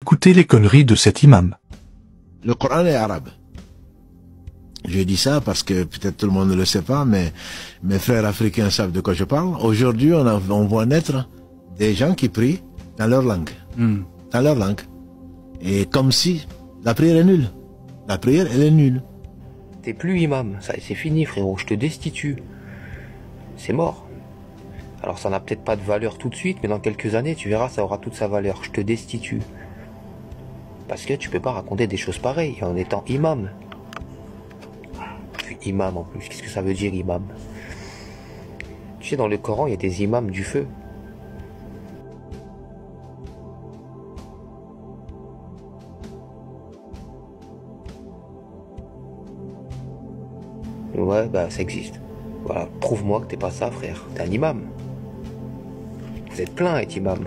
Écoutez les conneries de cet imam. Le Coran est arabe. Je dis ça parce que peut-être tout le monde ne le sait pas, mais mes frères africains savent de quoi je parle. Aujourd'hui, on voit naître des gens qui prient dans leur langue. Dans leur langue. Et comme si la prière est nulle. La prière, elle est nulle. T'es plus imam, ça c'est fini frérot, je te destitue. C'est mort. Alors ça n'a peut-être pas de valeur tout de suite, mais dans quelques années, tu verras, ça aura toute sa valeur. Je te destitue. Parce que tu peux pas raconter des choses pareilles en étant imam. Puis imam en plus, qu'est-ce que ça veut dire imam? Tu sais, dans le Coran, il y a des imams du feu. Ouais, bah ça existe. Voilà, prouve-moi que t'es pas ça, frère. T'es un imam. Vous êtes plein à être imam.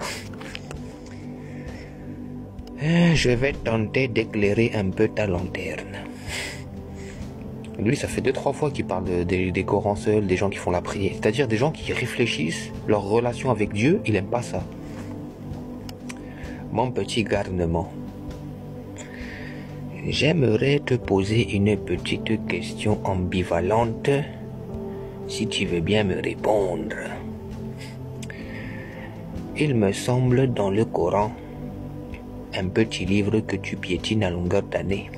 Je vais tenter d'éclairer un peu ta lanterne. Lui, ça fait 2-3 fois qu'il parle des Corans seuls, des gens qui font la prière. C'est-à-dire des gens qui réfléchissent leur relation avec Dieu, il aime pas ça. Mon petit garnement. J'aimerais te poser une petite question ambivalente, si tu veux bien me répondre. Il me semble dans le Coran, un petit livre que tu piétines à longueur d'année,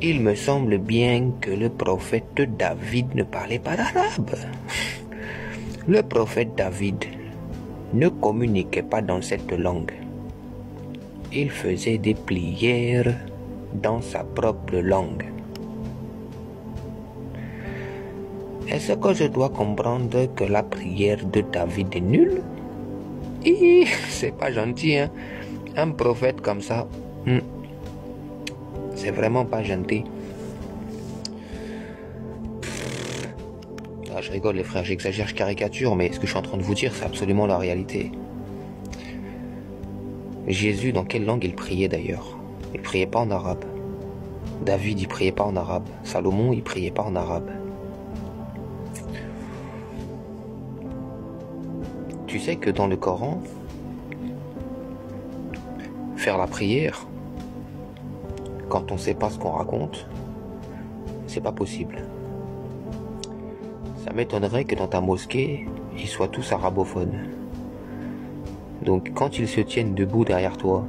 il me semble bien que le prophète David ne parlait pas d'arabe. Le prophète David ne communiquait pas dans cette langue. Il faisait des prières dans sa propre langue. Est-ce que je dois comprendre que la prière de David est nulle? C'est pas gentil, hein? Un prophète comme ça, c'est vraiment pas gentil. Ah, je rigole les frères, j'exagère, je caricature, mais ce que je suis en train de vous dire, c'est absolument la réalité. Jésus, dans quelle langue il priait d'ailleurs? Il priait pas en arabe. David, il priait pas en arabe. Salomon, il priait pas en arabe. Tu sais que dans le Coran, faire la prière, quand on sait pas ce qu'on raconte, c'est pas possible. Ça m'étonnerait que dans ta mosquée, ils soient tous arabophones. Donc quand ils se tiennent debout derrière toi,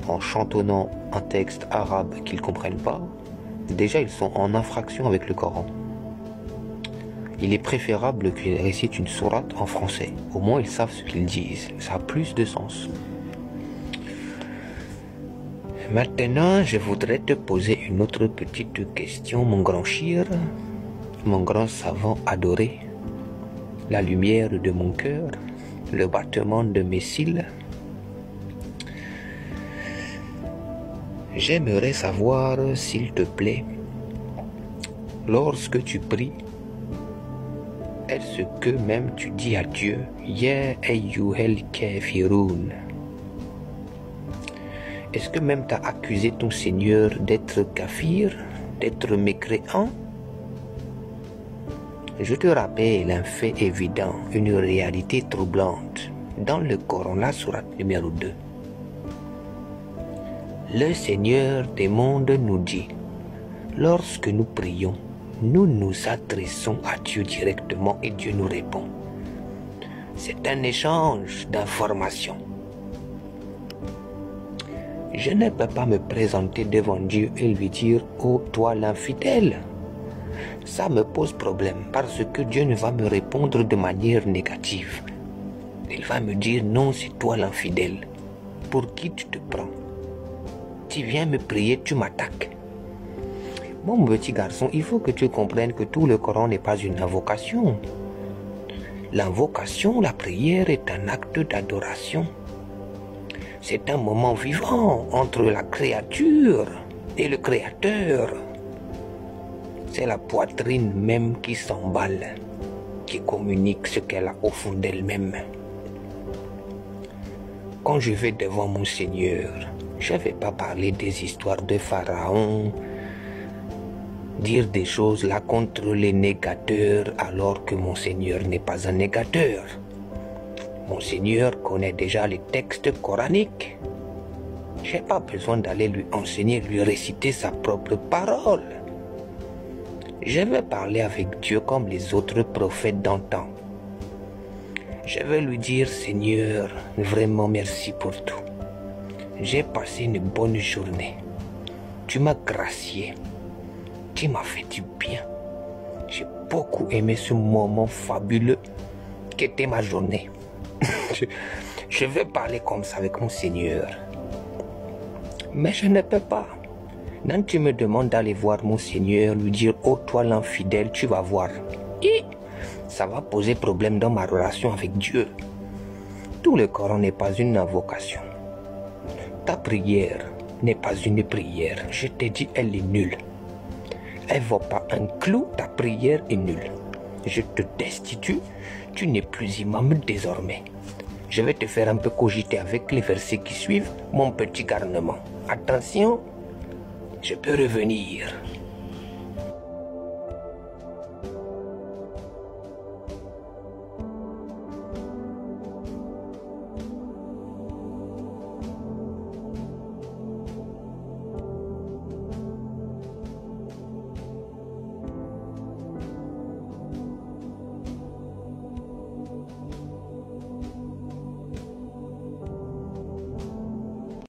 en chantonnant un texte arabe qu'ils comprennent pas, déjà ils sont en infraction avec le Coran. Il est préférable qu'ils récitent une sourate en français. Au moins ils savent ce qu'ils disent. Ça a plus de sens. Maintenant, je voudrais te poser une autre petite question, mon grand Chir, mon grand savant adoré, la lumière de mon cœur, le battement de mes cils. J'aimerais savoir, s'il te plaît, lorsque tu pries, est-ce que même tu dis à Dieu, Ya ayyuhal kafirun? Est-ce que même tu as accusé ton Seigneur d'être kafir, d'être mécréant? Je te rappelle un fait évident, une réalité troublante. Dans le Coran, la sourate numéro 2, le Seigneur des mondes nous dit, lorsque nous prions, nous nous adressons à Dieu directement et Dieu nous répond. C'est un échange d'informations. Je ne peux pas me présenter devant Dieu et lui dire « Oh, toi l'infidèle !» Ça me pose problème parce que Dieu ne va me répondre de manière négative. Il va me dire « Non, c'est toi l'infidèle. Pour qui tu te prends? Tu viens me prier, tu m'attaques. » Mon petit garçon, il faut que tu comprennes que tout le Coran n'est pas une invocation. L'invocation, la prière est un acte d'adoration. C'est un moment vivant entre la créature et le Créateur. C'est la poitrine même qui s'emballe, qui communique ce qu'elle a au fond d'elle-même. Quand je vais devant mon Seigneur, je ne vais pas parler des histoires de Pharaon, dire des choses là contre les négateurs alors que mon Seigneur n'est pas un négateur. Mon Seigneur connaît déjà les textes coraniques. J'ai pas besoin d'aller lui enseigner, lui réciter sa propre parole. Je vais parler avec Dieu comme les autres prophètes d'antan. Je vais lui dire, Seigneur, vraiment merci pour tout. J'ai passé une bonne journée. Tu m'as gracié. Tu m'as fait du bien. J'ai beaucoup aimé ce moment fabuleux qu'était ma journée. Je vais parler comme ça avec mon Seigneur. Mais je ne peux pas. Quand tu me demandes d'aller voir mon Seigneur, lui dire, oh toi l'infidèle, tu vas voir. Et ça va poser problème dans ma relation avec Dieu. Tout le Coran n'est pas une invocation. Ta prière n'est pas une prière. Je t'ai dit, elle est nulle. Elle ne vaut pas un clou, ta prière est nulle. Je te destitue, tu n'es plus imam désormais. Je vais te faire un peu cogiter avec les versets qui suivent, mon petit garnement. Attention, je peux revenir.